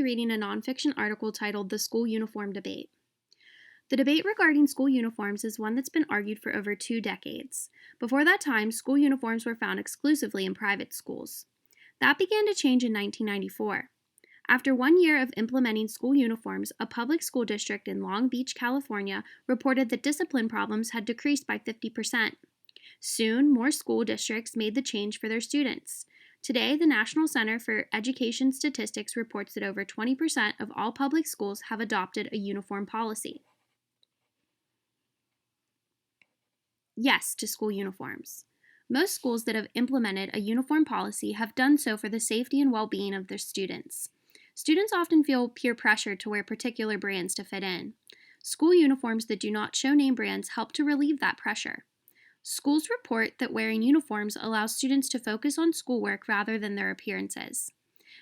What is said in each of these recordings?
reading a nonfiction article titled The School Uniform Debate. The debate regarding school uniforms is one that's been argued for over 2 decades. Before that time, school uniforms were found exclusively in private schools. That began to change in 1994. After 1 year of implementing school uniforms, a public school district in Long Beach, California, reported that discipline problems had decreased by 50%. Soon, more school districts made the change for their students. Today, the National Center for Education Statistics reports that over 20% of all public schools have adopted a uniform policy. Yes to school uniforms. Most schools that have implemented a uniform policy have done so for the safety and well-being of their students. Students often feel peer pressure to wear particular brands to fit in. School uniforms that do not show name brands help to relieve that pressure. Schools report that wearing uniforms allows students to focus on schoolwork rather than their appearances.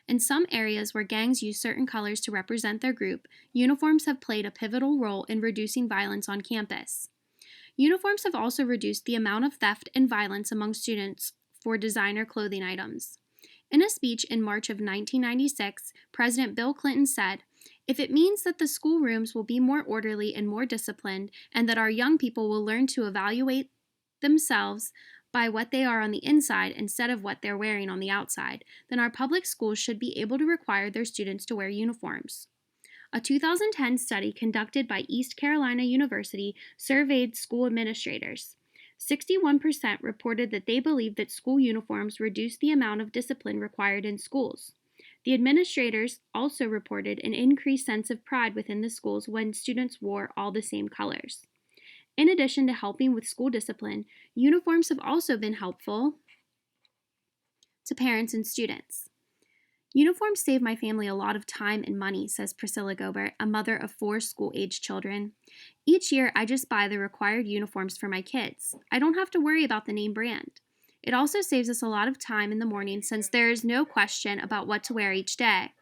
In some areas where gangs use certain colors to represent their group, uniforms have played a pivotal role in reducing violence on campus. Uniforms have also reduced the amount of theft and violence among students for designer clothing items. In a speech in March of 1996, President Bill Clinton said, "If it means that the schoolrooms will be more orderly and more disciplined, and that our young people will learn to evaluate themselves by what they are on the inside instead of what they're wearing on the outside, then our public schools should be able to require their students to wear uniforms." A 2010 study conducted by East Carolina University surveyed school administrators. 61% reported that they believed that school uniforms reduced the amount of discipline required in schools. The administrators also reported an increased sense of pride within the schools when students wore all the same colors. In addition to helping with school discipline, uniforms have also been helpful to parents and students. "Uniforms save my family a lot of time and money," says Priscilla Gobert, a mother of 4 school-aged children. "Each year, I just buy the required uniforms for my kids. I don't have to worry about the name brand. It also saves us a lot of time in the morning since there is no question about what to wear each day."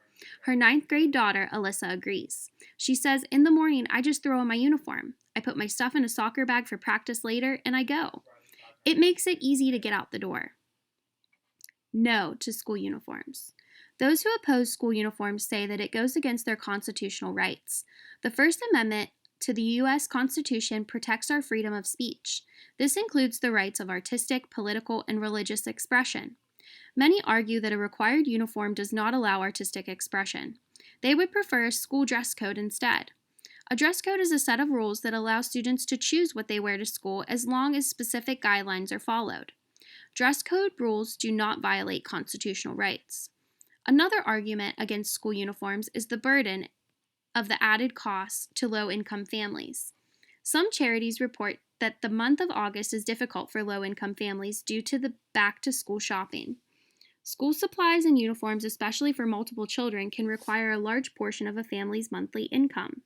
Her 9th grade daughter, Alyssa, agrees. She says, "In the morning, I just throw on my uniform. I put my stuff in a soccer bag for practice later, and I go. It makes it easy to get out the door." No to school uniforms. Those who oppose school uniforms say that it goes against their constitutional rights. The First Amendment to the U.S. Constitution protects our freedom of speech. This includes the rights of artistic, political, and religious expression. Many argue that a required uniform does not allow artistic expression. They would prefer a school dress code instead. A dress code is a set of rules that allow students to choose what they wear to school as long as specific guidelines are followed. Dress code rules do not violate constitutional rights. Another argument against school uniforms is the burden of the added costs to low-income families. Some charities report that the month of August is difficult for low-income families due to the back-to-school shopping. School supplies and uniforms, especially for multiple children, can require a large portion of a family's monthly income.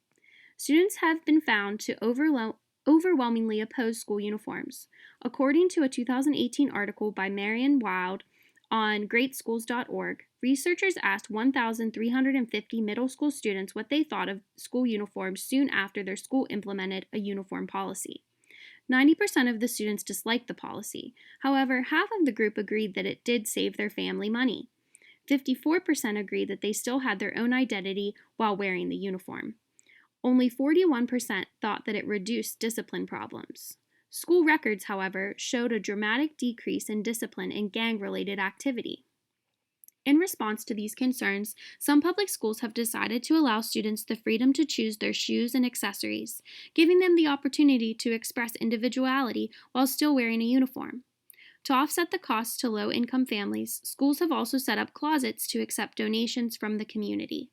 Students have been found to overwhelmingly oppose school uniforms. According to a 2018 article by Marion Wild on greatschools.org, researchers asked 1,350 middle school students what they thought of school uniforms soon after their school implemented a uniform policy. 90% of the students disliked the policy. However, half of the group agreed that it did save their family money. 54% agreed that they still had their own identity while wearing the uniform. Only 41% thought that it reduced discipline problems. School records, however, showed a dramatic decrease in discipline and gang-related activity. In response to these concerns, some public schools have decided to allow students the freedom to choose their shoes and accessories, giving them the opportunity to express individuality while still wearing a uniform. To offset the costs to low-income families, schools have also set up closets to accept donations from the community.